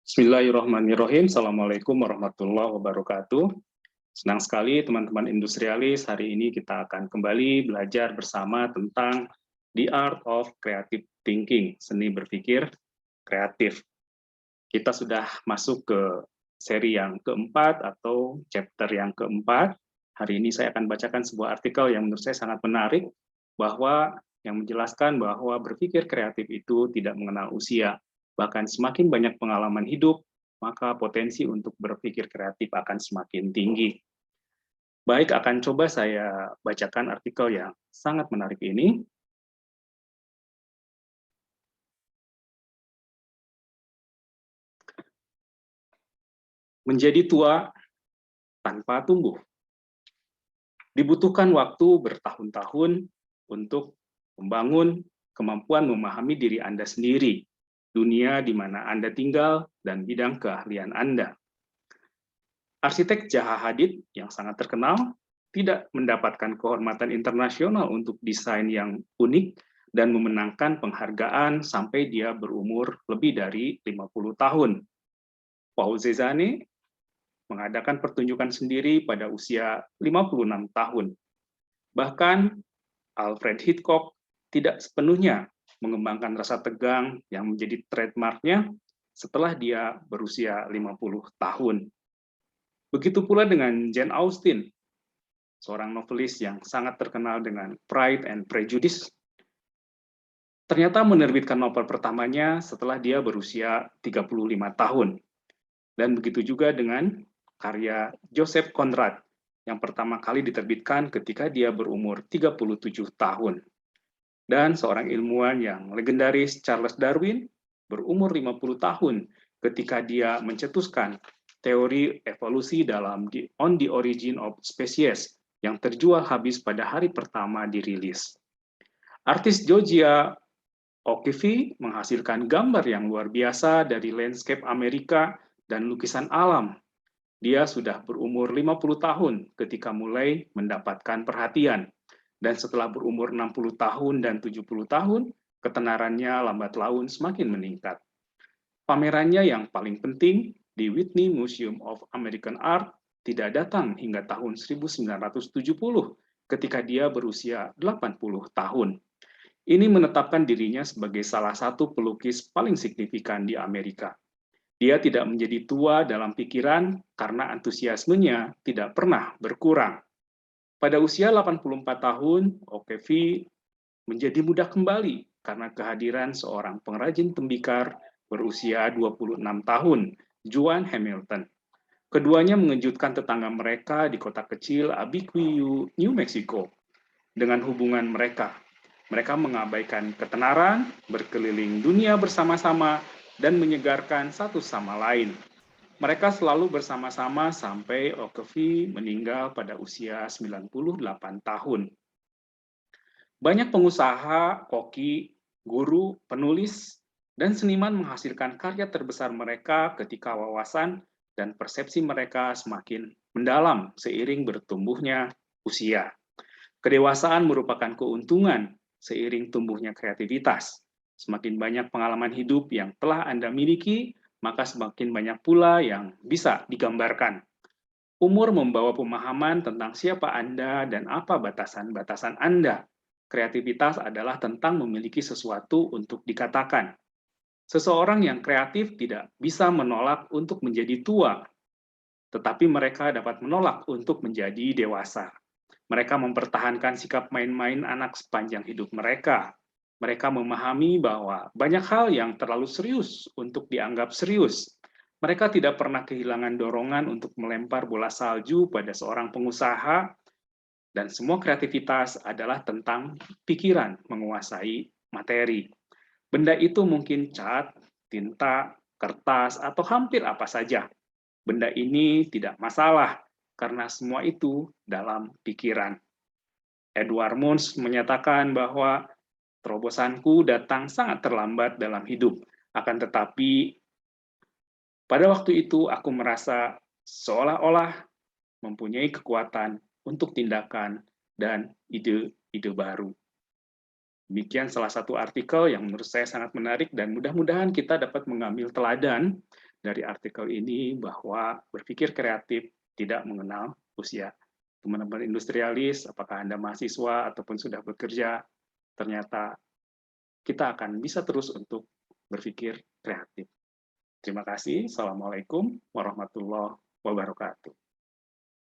Bismillahirrahmanirrahim. Assalamualaikum warahmatullahi wabarakatuh. Senang sekali teman-teman industrialis, hari ini kita akan kembali belajar bersama tentang The Art of Creative Thinking, seni berpikir kreatif. Kita sudah masuk ke seri yang keempat atau chapter yang keempat. Hari ini saya akan bacakan sebuah artikel yang menurut saya sangat menarik, bahwa yang menjelaskan bahwa berpikir kreatif itu tidak mengenal usia. Bahkan semakin banyak pengalaman hidup, maka potensi untuk berpikir kreatif akan semakin tinggi. Baik, akan coba saya bacakan artikel yang sangat menarik ini. Menjadi tua tanpa tumbuh. Dibutuhkan waktu bertahun-tahun untuk membangun kemampuan memahami diri Anda sendiri, dunia di mana Anda tinggal, dan bidang keahlian Anda. Arsitek Zaha Hadid yang sangat terkenal tidak mendapatkan kehormatan internasional untuk desain yang unik dan memenangkan penghargaan sampai dia berumur lebih dari 50 tahun. Paul Cézanne mengadakan pertunjukan sendiri pada usia 56 tahun. Bahkan Alfred Hitchcock tidak sepenuhnya mengembangkan rasa tegang yang menjadi trademarknya setelah dia berusia 50 tahun. Begitu pula dengan Jane Austen, seorang novelis yang sangat terkenal dengan Pride and Prejudice, ternyata menerbitkan novel pertamanya setelah dia berusia 35 tahun. Dan begitu juga dengan karya Joseph Conrad yang pertama kali diterbitkan ketika dia berumur 37 tahun. Dan seorang ilmuwan yang legendaris Charles Darwin berumur 50 tahun ketika dia mencetuskan teori evolusi dalam On the Origin of Species yang terjual habis pada hari pertama dirilis. Artis Georgia O'Keeffe menghasilkan gambar yang luar biasa dari landscape Amerika dan lukisan alam. Dia sudah berumur 50 tahun ketika mulai mendapatkan perhatian. Dan setelah berumur 60 tahun dan 70 tahun, ketenarannya lambat laun semakin meningkat. Pamerannya yang paling penting di Whitney Museum of American Art tidak datang hingga tahun 1970 ketika dia berusia 80 tahun. Ini menetapkan dirinya sebagai salah satu pelukis paling signifikan di Amerika. Dia tidak menjadi tua dalam pikiran karena antusiasmenya tidak pernah berkurang. Pada usia 84 tahun, O'Keeffe menjadi muda kembali karena kehadiran seorang pengrajin tembikar berusia 26 tahun, Joan Hamilton. Keduanya mengejutkan tetangga mereka di kota kecil Abiquiu, New Mexico. Dengan hubungan mereka, mereka mengabaikan ketenaran, berkeliling dunia bersama-sama, dan menyegarkan satu sama lain. Mereka selalu bersama-sama sampai O'Keeffe meninggal pada usia 98 tahun. Banyak pengusaha, koki, guru, penulis, dan seniman menghasilkan karya terbesar mereka ketika wawasan dan persepsi mereka semakin mendalam seiring bertumbuhnya usia. Kedewasaan merupakan keuntungan seiring tumbuhnya kreativitas. Semakin banyak pengalaman hidup yang telah Anda miliki, maka semakin banyak pula yang bisa digambarkan. Umur membawa pemahaman tentang siapa Anda dan apa batasan-batasan Anda. Kreativitas adalah tentang memiliki sesuatu untuk dikatakan. Seseorang yang kreatif tidak bisa menolak untuk menjadi tua, tetapi mereka dapat menolak untuk menjadi dewasa. Mereka mempertahankan sikap main-main anak sepanjang hidup mereka. Mereka memahami bahwa banyak hal yang terlalu serius untuk dianggap serius. Mereka tidak pernah kehilangan dorongan untuk melempar bola salju pada seorang pengusaha, dan semua kreativitas adalah tentang pikiran menguasai materi. Benda itu mungkin cat, tinta, kertas, atau hampir apa saja. Benda ini tidak masalah, karena semua itu dalam pikiran. Edward Munch menyatakan bahwa terobosanku datang sangat terlambat dalam hidup, akan tetapi pada waktu itu aku merasa seolah-olah mempunyai kekuatan untuk tindakan dan ide-ide baru. Demikian salah satu artikel yang menurut saya sangat menarik dan mudah-mudahan kita dapat mengambil teladan dari artikel ini bahwa berpikir kreatif tidak mengenal usia. Teman-teman industrialis, apakah Anda mahasiswa ataupun sudah bekerja, ternyata kita akan bisa terus untuk berpikir kreatif. Terima kasih. Assalamualaikum warahmatullahi wabarakatuh.